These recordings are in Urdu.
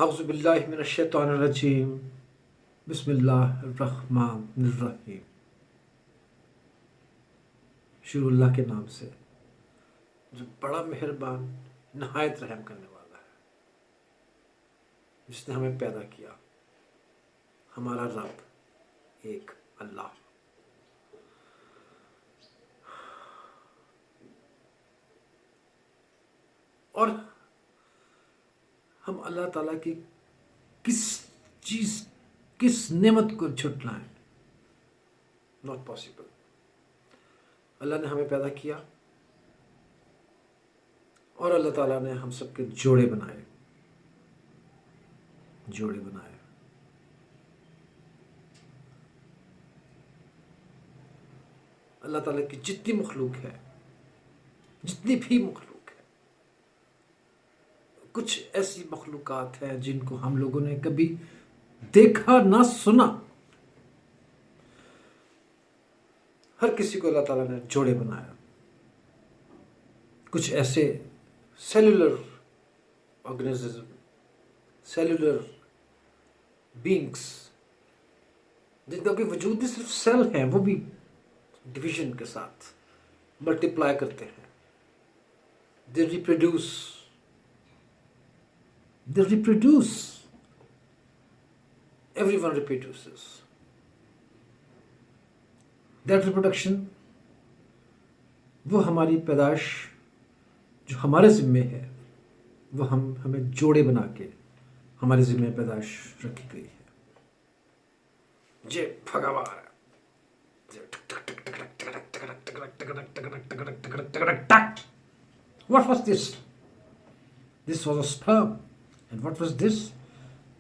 اعوذ باللہ من الشیطان الرجیم بسم اللہ الرحمن الرحیم. شروع اللہ کے نام سے جو بڑا مہربان نہایت رحم کرنے والا ہے، جس نے ہمیں پیدا کیا. ہمارا رب ایک اللہ. اور ہم اللہ تعالیٰ کی کس نعمت کو جھٹلائیں؟ Not possible. اللہ نے ہمیں پیدا کیا اور اللہ تعالیٰ نے ہم سب کے جوڑے بنائے. اللہ تعالیٰ کی جتنی مخلوق ہے، جتنی بھی مخلوق ہے، کچھ ایسی مخلوقات ہیں جن کو ہم لوگوں نے کبھی دیکھا نہ سنا. ہر کسی کو اللہ تعالیٰ نے جوڑے بنایا. کچھ ایسے سیلولر آرگنیزم، سیلولر بینگس جن کا کوئی وجود نہیں، صرف سیل ہیں، وہ بھی ڈویژن کے ساتھ ملٹیپلائی کرتے ہیں. they reproduce. Everyone reproduces. That reproduction، وہ ہماری پیدائش جو ہمارے ذمے ہے، وہ ہمیں جوڑے بنا کے ہمارے ذمے پیدائش رکھی گئی ہے. جے بھگوان. What was this? This was a sperm. And what was this?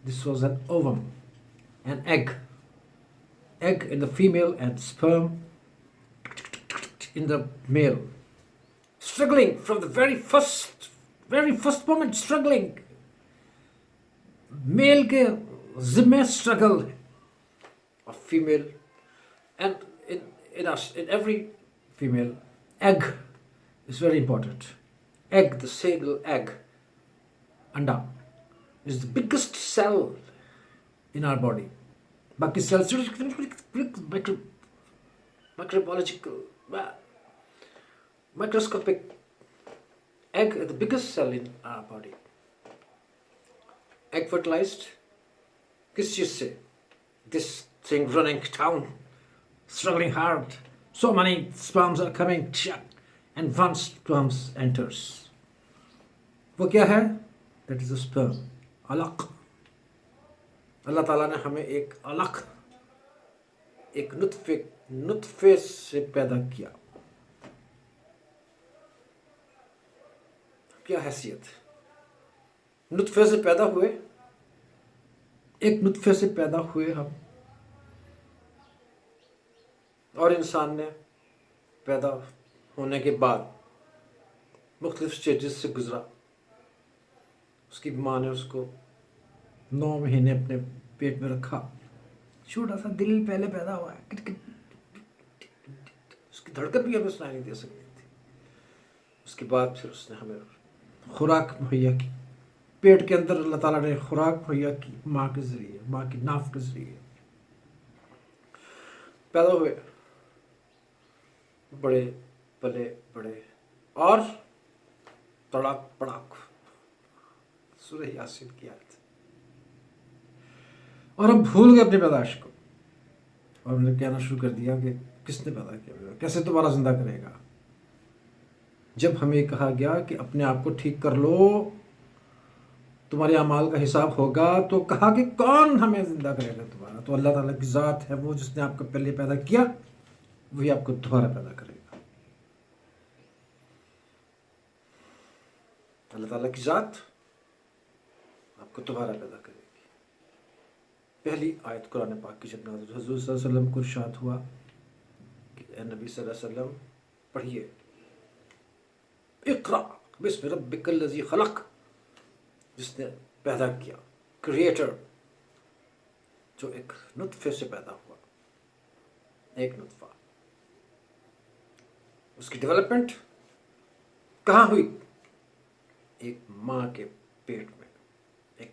This was an ovum, an egg. Egg in the female and sperm in the male. Struggling from the very first moment, struggling. Male ke zimme struggle of female, and in us, in every female, egg is very important. Egg, the single egg, anda, is the biggest cell in our body. Baki cells, microbiological, microscopic. Egg is the biggest cell in our body. Egg fertilized. Kis cheez se? This thing running down, struggling hard. So many sperms are coming, and one sperm enters. وہ کیا ہے؟ That is a sperm. علق. اللہ تعالیٰ نے ہمیں ایک علق، ایک نطفے سے پیدا کیا. کیا حیثیت؟ نطفے سے پیدا ہوئے، ایک نطفے سے پیدا ہوئے ہم. اور انسان نے پیدا ہونے کے بعد مختلف سٹیجز سے گزرا. اس کی ماں نے اس کو 9 مہینے اپنے پیٹ میں رکھا. چھوٹا سا دل پہلے پیدا ہوا ہے، اس کی دھڑکن بھی ہمیں سنائی نہیں دے سکتی تھی. اس کے بعد پھر اس نے ہمیں خوراک مہیا کی. پیٹ کے اندر اللہ تعالیٰ نے خوراک مہیا کی ماں کے ذریعے، ماں کی ناف کے ذریعے. پیدا ہوئے، بڑے پلے بڑے، اور تڑاک پڑاک سورہ یاسین کی آیت. اور ہم بھول گئے اپنی پیدائش کو، اور ہم نے کہنا شروع کر دیا کہ کس نے پیدا کیا، کیسے دوبارہ زندہ کرے گا. جب ہمیں کہا گیا کہ اپنے آپ کو ٹھیک کر لو، تمہارے اعمال کا حساب ہوگا، تو کہا کہ کون ہمیں زندہ کرے گا دوبارہ؟ تو اللہ تعالیٰ کی ذات ہے، وہ جس نے آپ کو پہلے پیدا کیا، وہی آپ کو دوبارہ پیدا کرے گا. اللہ تعالیٰ کی ذات آپ کو دوبارہ پیدا کرے گی. پہلی آیت قرآن پاک کی جب نازل حضور صلی اللہ علیہ وسلم کو ارشاد ہوا کہ اے نبی صلی اللہ علیہ وسلم پڑھیے، اقرأ بسم ربک الذی خلق، جس نے پیدا کیا، کریٹر، جو ایک نطفے سے پیدا ہوا. ایک نطفہ. اس کی ڈیولپمنٹ کہاں ہوئی؟ ایک ماں کے پیٹ میں، ایک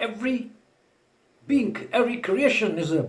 Every being, every creation is a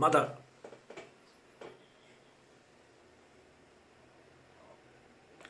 mother.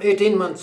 18 months।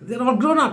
They are all grown up.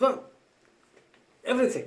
So everything,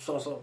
100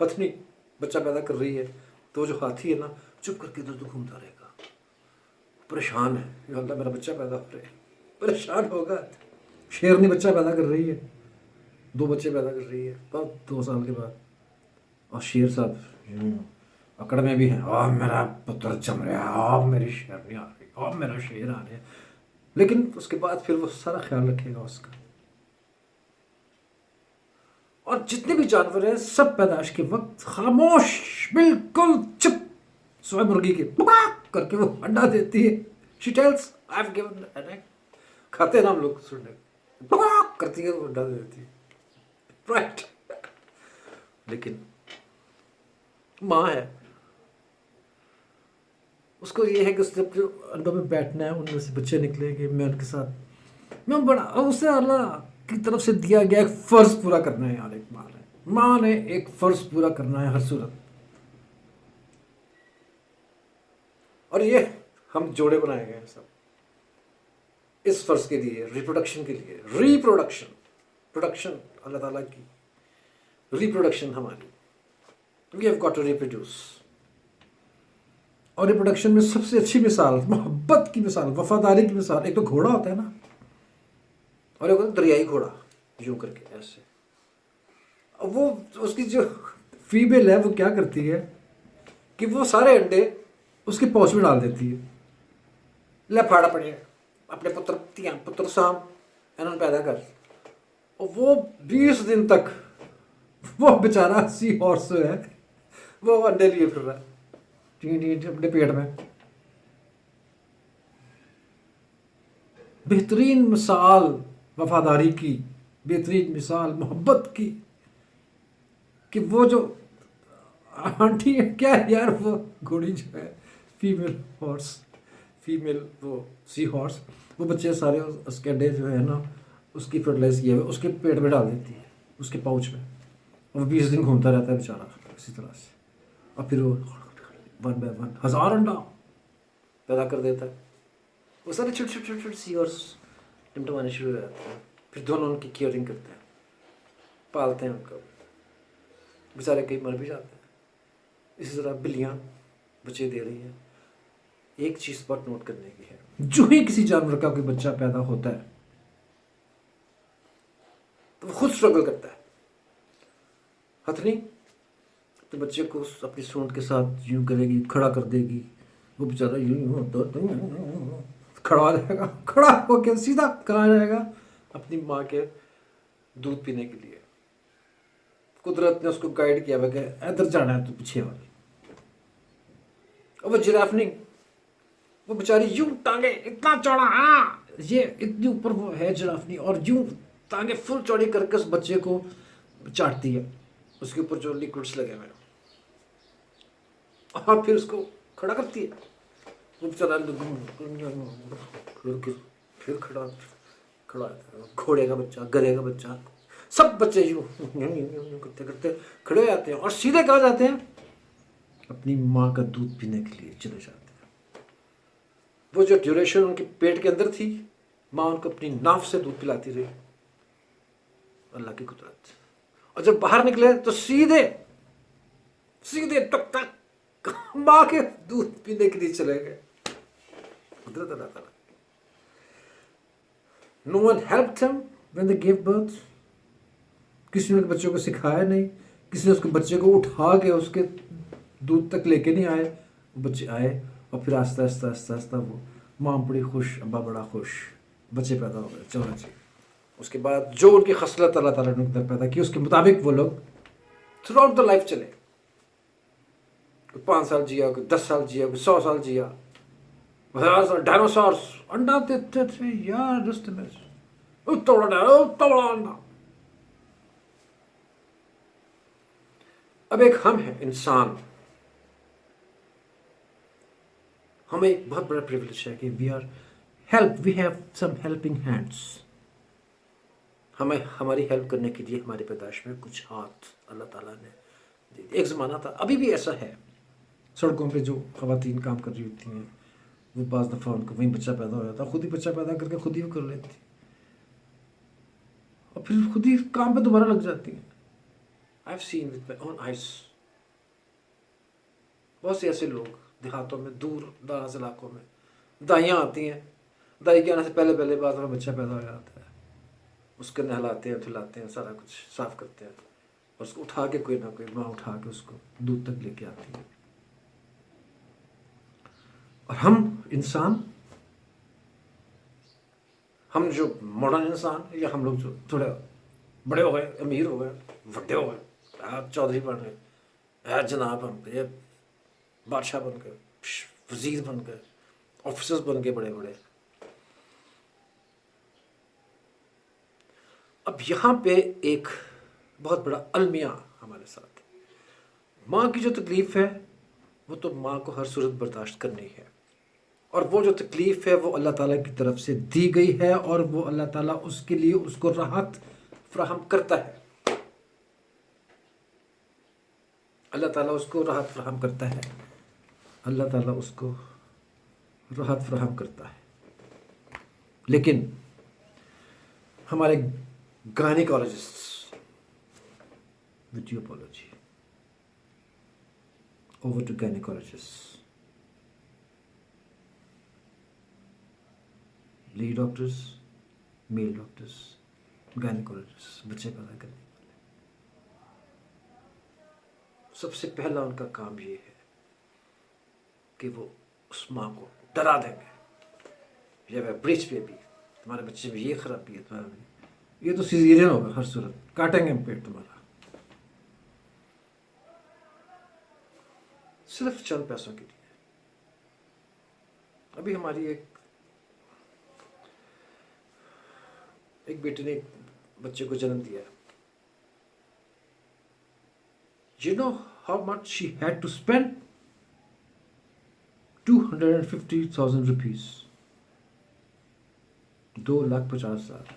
ہتھنی بچہ پیدا کر رہی ہے تو وہ جو ہاتھی ہے نا چپ کر کے ادھر ادھر گھومتا رہے گا، پریشان ہے، یا اللہ میرا بچہ پیدا ہو رہا ہے، پریشان ہوگا۔ شیرنی بچہ پیدا کر رہی ہے، 2 بچے پیدا کر رہی ہے بس 2 سال کے بعد، اور شیر صاحب اکڑ میں بھی ہیں، میرا پتر جم رہا ہے، میری شیرنی آ رہی، میرا شیر آ رہا ہے، لیکن اس کے بعد پھر وہ سارا خیال رکھے گا اس کا۔ اور جتنے بھی جانور ہیں سب پیدائش کے وقت خاموش، بالکل چپ، سوائے مرغی کے پاک کر کے وہ انڈا دیتی ہے، she tells I've given an egg، کھاتے ہیں نا ہم لوگ سننے، پاک کرتی ہے وہ انڈا دیتی ہے، رائٹ۔ لیکن ماں ہے، اس کو یہ ہے کہ اس نے اپنے انڈوں میں بیٹھنا ہے، ان میں سے بچے نکلیں گے، میں ان کے ساتھ، میں بڑا اسے اللہ کی طرف سے دیا گیا ایک فرض پورا کرنا ہے یار، ایک ماں نے ایک فرض پورا کرنا ہے ہر صورت، اور یہ ہم جوڑے بنائے گئے ہیں سب اس فرض کے لیے، ریپروڈکشن کے لیے، ریپروڈکشن، پروڈکشن اللہ تعالیٰ کی، ریپروڈکشن ہماری، we have got to reproduce. اور ریپروڈکشن میں سب سے اچھی مثال، محبت کی مثال، وفاداری کی مثال، ایک تو گھوڑا ہوتا ہے نا، اور ایک ہوتا ہے دریائی گھوڑا، یوں کر کے ایسے، وہ اس کی جو فیمیل ہے وہ کیا کرتی ہے کہ وہ سارے انڈے اس کے پوچھ میں ڈال دیتی ہے، لے پھاڑا پڑے اپنے پتر سام انہوں پیدا کر، اور وہ 20 دن تک وہ بیچارہ سی ہارس ہے وہ انڈے لیے پھر رہا ہے اپنے پیٹ میں۔ بہترین مثال وفاداری کی، بہترین مثال محبت کی، کہ وہ جو آنٹی ہے کیا ہے یار، وہ گھوڑی جو ہے فیمیل ہارس، فیمیل وہ سی ہارس، وہ بچے سارے اس کے انڈے جو ہے نا اس کی فرٹیلائز کیے ہوئے اس کے پیٹ میں ڈال دیتی ہے، اس کے پاؤچ میں، اور وہ 20 دن گھومتا رہتا ہے بیچارہ اسی طرح سے، اور پھر وہ 1 بائی 1 1000 انڈا پیدا کر دیتا ہے، وہ سارے چھوٹے چھوٹے چھوٹے چھوٹے سی ہارس ٹمٹمانے شروع ہو جاتے ہیں، پھر دونوں ان کی کیئرنگ کرتے ہیں، پالتے ہیں ان کو، بیچارے کئی مر بھی جاتے ہیں۔ اسی طرح بلیاں بچے دے رہی ہیں۔ ایک چیز پر نوٹ کرنے کی ہے، جو ہی کسی جانور کا کوئی بچہ پیدا ہوتا ہے تو وہ خود سٹرگل کرتا ہے، ہتھنی تو بچے کو اپنی سونٹ کے ساتھ یوں کرے گی، کھڑا کر دے گی، وہ بیچارہ یوں کھڑا ہو جائے گا، کھڑا ہو کے سیدھا کہاں جائے گا اپنی ماں کے دودھ پینے کے لیے، قدرت نے اس کو گائیڈ کیا ہوا کہ ادھر جانا ہے تو پیچھے والی۔ اور وہ جراف نہیں، وہ بیچاری یوں ٹانگیں اتنا چوڑا، ہاں یہ اتنی اوپر وہ ہے جرافنی، اور یوں ٹانگیں فل چوڑی کر کے اس بچے کو چاٹتی ہے، اس کے اوپر جو لیکوڈس لگے ہوئے ہیں، اور پھر اس کو کھڑا کرتی ہے، وہ بیچارہ پھر کھڑا گھوڑے کا بچہ، گدھے کا بچہ، سب بچے یوں کرتے کرتے کھڑے ہو جاتے ہیں، اور سیدھے کہاں جاتے ہیں؟ اپنی ماں کا دودھ پینے کے لیے چلے جاتے ہیں۔ وہ جو ڈیوریشن ان کے پیٹ کے اندر تھی، ماں ان کو اپنی ناف سے دودھ پلاتی رہی، اللہ کی قدرت، اور جب باہر نکلے تو سیدھے ٹک ٹک ماں کے دودھ پینے کے لیے چلے گئے، قدرت اللہ تعالیٰ۔ No one helped them when they gave birth، کسی نے بچوں کو سکھایا نہیں، کسی نے اس کے بچے کو اٹھا کے اس کے دودھ تک لے کے نہیں آئے، بچے آئے، اور پھر آہستہ آہستہ آہستہ آہستہ وہ ماں بڑی خوش، ابا بڑا خوش، بچے پیدا ہو گئے، چلو جی۔ اس کے بعد جو ان کی خصلت اللہ تعالیٰ نے ان کے اندر پیدا کی، اس کے مطابق وہ لوگ تھرو آؤٹ دا لائف چلے، کوئی 5 سال جیا، کوئی 10 سال جیا، کوئی 100 سال جیا، 1000 سال۔ ڈائنوسارس انڈا دیتے تھے یار رستے میں، اتنا بڑا انڈا۔ اب ایک ہم ہیں انسان، ہمیں ایک بہت بڑا پریویلیج ہے کہ we have some helping hands, ہمیں ہماری ہیلپ کرنے کے لیے ہماری پیدائش میں کچھ ہاتھ اللہ تعالیٰ نے دے دیے۔ ایک زمانہ تھا، ابھی بھی ایسا ہے، سڑکوں پہ جو خواتین کام کر رہی ہوتی ہیں وہ بعض دفعہ ان کو وہیں بچہ پیدا ہو جاتا، خود ہی بچہ پیدا کر کے خود ہی وہ کر لیتی، اور پھر خود ہی کام پہ دوبارہ لگ جاتی ہیں۔ I've seen with my own eyes. بہت سے ایسے لوگ دیہاتوں میں، دور دراز علاقوں میں، دائیاں آتی ہیں، دائی کے آنے سے پہلے پہلے بعد میں بچہ پیدا ہو جاتا ہے، اس کو نہلاتے ہیں، دھلاتے ہیں، سارا کچھ صاف کرتے ہیں، اور اس کو اٹھا کے کوئی نہ کوئی ماں اٹھا کے اس کو دودھ تک لے کے آتی ہے. اور ہم جو ماڈرن انسان، یا ہم لوگ جو تھوڑے بڑے ہو گئے، امیر ہو گئے، وڈے ہو گئے، چودھری بن گئے، جناب بن گئے، بادشاہ بن گئے، وزیر بن گئے، آفیسرز بن گئے بڑے بڑے. اب یہاں پہ ایک بہت بڑا المیہ ہمارے ساتھ. ماں کی جو تکلیف ہے وہ تو ماں کو ہر صورت برداشت کرنی ہے، اور وہ جو تکلیف ہے وہ اللہ تعالیٰ کی طرف سے دی گئی ہے، اور وہ اللہ تعالیٰ اس کے لیے اس کو راحت فراہم کرتا ہے. اللہ تعالیٰ اس کو راحت فراہم کرتا ہے. اللہ تعالیٰ اس کو راحت فراہم کرتا ہے. لیکن ہمارے gynaecologist, with due apology, over to gynecologists, lady doctors, male doctors, gynaecologist, بچے پیدا کرنے والے. سب سے پہلا ان کا کام یہ ہے کہ وہ اس ماں کو ڈرا دیں گے، یا برچ پہ بھی تمہارے بچے میں یہ خرابی ہے، تمہارے میں یہ تو سیزیرین ہوگا، ہر صورت کاٹیں گے پیٹ تمہارا، صرف چند پیسوں کے لیے. ابھی ہماری ایک بیٹی نے ایک بچے کو جنم دیا. You know how much she had to spend? 250,000 rupees. 2,50,000.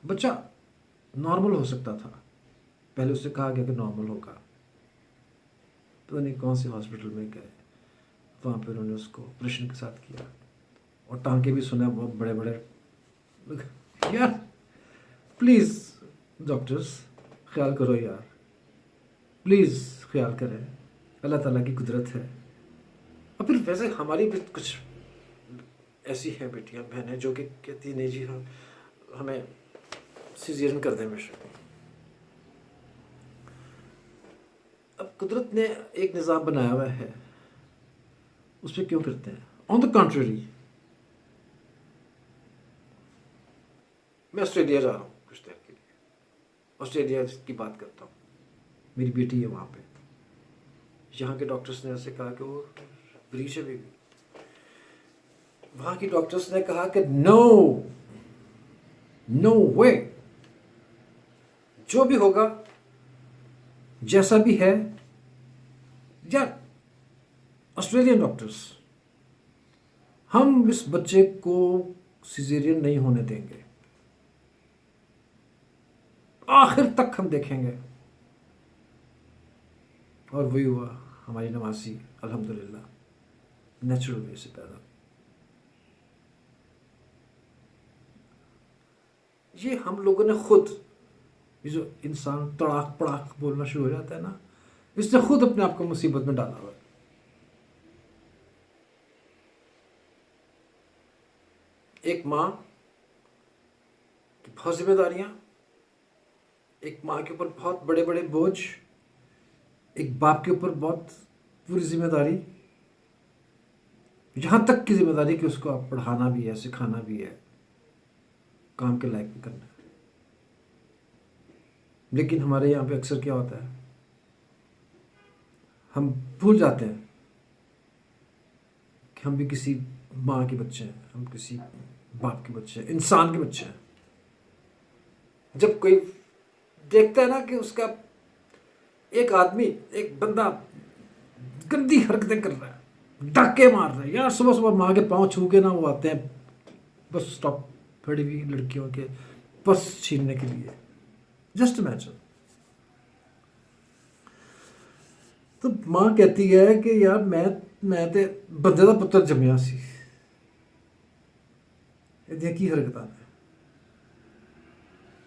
بچہ نارمل ہو سکتا تھا، پہلے اس سے کہا گیا کہ نارمل ہوگا. تو نہیں کون سے ہاسپٹل میں گئے، وہاں پہ انہوں نے اس کو آپریشن کے ساتھ کیا، اور ٹانکے بھی سنا بہت بڑے بڑے. یار پلیز ڈاکٹرز خیال کرو یار، پلیز خیال کریں، اللہ تعالیٰ کی قدرت ہے. اور پھر ویسے ہماری بھی کچھ ایسی ہیں بیٹیاں بہنیں جو کہ کہتی نہیں جی ہمیں سیزیرین کر دیں ہمیشہ. اب قدرت نے ایک نظام بنایا ہوا ہے، اس پہ کیوں کرتے ہیں؟ آن دا کنٹریری، میں آسٹریلیا جا رہا ہوں کچھ دیر کے لیے، آسٹریلیا کی بات کرتا ہوں، میری بیٹی ہے وہاں پہ. یہاں کے ڈاکٹرس نے ایسے کہا کہ وہ بریچ ہے بیبی. وہاں کی ڈاکٹرس نے کہا کہ نو وے، جو بھی ہوگا جیسا بھی ہے. یار آسٹریلین ڈاکٹرس، ہم اس بچے کو سیزیرین نہیں ہونے دیں گے، آخر تک ہم دیکھیں گے. اور وہی ہوا، ہماری نواسی الحمدللہ نیچرل وے سے پیدا. یہ ہم لوگوں نے خود، یہ جو انسان تڑاک پڑاک بولنا شروع ہو جاتا ہے نا، اس نے خود اپنے آپ کو مصیبت میں ڈالا ہوا ہے. ایک ماں کی بہت ذمہ داریاں، ایک ماں کے اوپر بہت بڑے بڑے بوجھ، ایک باپ کے اوپر بہت پوری ذمہ داری، یہاں تک کی ذمہ داری کہ اس کو آپ پڑھانا بھی ہے، سکھانا بھی ہے، کام کے لائق بھی کرنا ہے. لیکن ہمارے یہاں پہ اکثر کیا ہوتا ہے، ہم بھول جاتے ہیں کہ ہم بھی کسی ماں کے بچے ہیں، ہم کسی باپ کے بچے ہیں، انسان کے بچے ہیں. جب کوئی دیکھتا ہے نا کہ اس کا ایک آدمی، ایک بندہ گندی حرکتیں کر رہا ہے، ڈاکے مار رہا ہے، یار صبح صبح ماں کے پاؤں چھو کے نا وہ آتے ہیں بس اسٹاپ پڑی ہوئی لڑکیوں کے پرس چھیننے کے لیے. Just imagine. تو ماں کہتی ہے کہ یار میں تے بندے دا پتر جمیا سی، یہ کی حرکت ہے.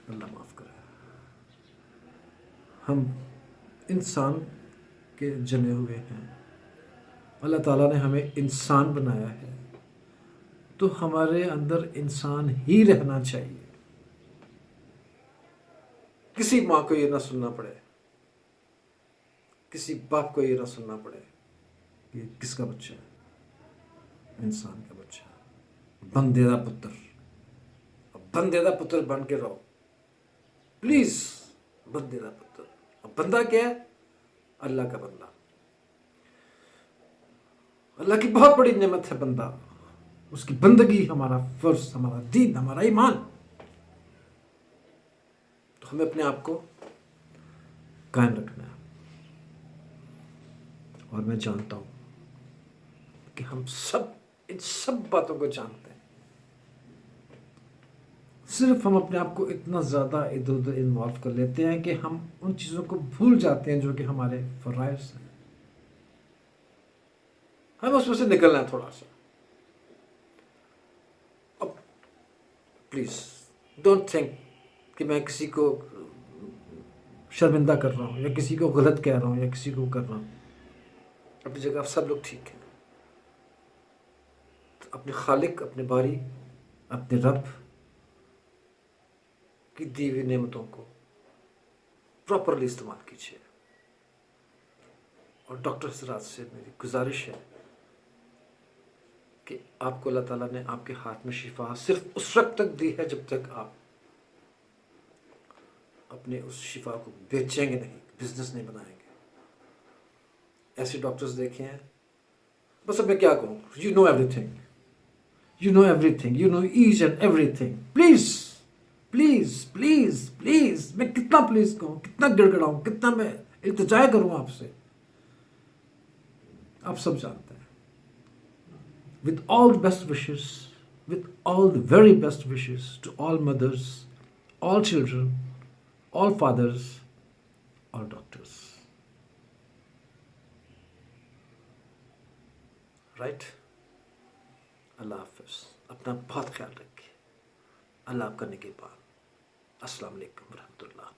اللہ معاف کرے. ہم انسان کے جنے ہوئے ہیں، اللہ تعالیٰ نے ہمیں انسان بنایا ہے، تو ہمارے اندر انسان ہی رہنا چاہیے. کسی ماں کو یہ نہ سننا پڑے، کسی باپ کو یہ نہ سننا پڑے کہ کس کا بچہ ہے، انسان کا بچہ ہے. بندے دا پتر، بندے دا پتر بن کے رہو پلیز. بندے دا پتر. اب بندہ کیا ہے؟ اللہ کا بندہ. اللہ کی بہت بڑی نعمت ہے بندہ. اس کی بندگی ہمارا فرض، ہمارا دین، ہمارا ایمان. تو ہمیں اپنے آپ کو قائم رکھنا ہے. اور میں جانتا ہوں کہ ہم سب ان سب باتوں کو جانتے ہیں، صرف ہم اپنے آپ کو اتنا زیادہ ادھر ادھر انوالو کر لیتے ہیں کہ ہم ان چیزوں کو بھول جاتے ہیں جو کہ ہمارے فرائض ہیں. ہمیں اس میں سے نکلنا ہے تھوڑا سا. اب پلیز ڈونٹ تھنک کہ میں کسی کو شرمندہ کر رہا ہوں یا کسی کو غلط کہہ رہا ہوں یا کسی کو کر رہا ہوں. اپنی جگہ سب لوگ ٹھیک ہیں. اپنے خالق، اپنے باری، اپنے رب کی دی ہوئی نعمتوں کو پراپرلی استعمال کیجیے. اور ڈاکٹر حضرات سے میری گزارش ہے کہ آپ کو اللہ تعالیٰ نے آپ کے ہاتھ میں شفا صرف اس وقت تک دی ہے جب تک آپ اپنے اس شفا کو بیچیں گے نہیں، بزنس نہیں بنائیں گے. ایسے ڈاکٹرز دیکھے ہیں. بس اب میں کیا کہوں، you know everything, you know everything, you know each and everything. Please please please please, میں کتنا پلیز کہوں، کتنا گڑ گڑاؤں، کتنا میں التجا کروں آپ سے. آپ سب جانتے ہیں. with all the best wishes, with all the very best wishes to all mothers, all children, all fathers, all doctors. Right? اللہ حافظ. اپنا بہت خیال رکھیے. اللہ آپ کا نگہبان. السلام علیکم ورحمۃ اللہ.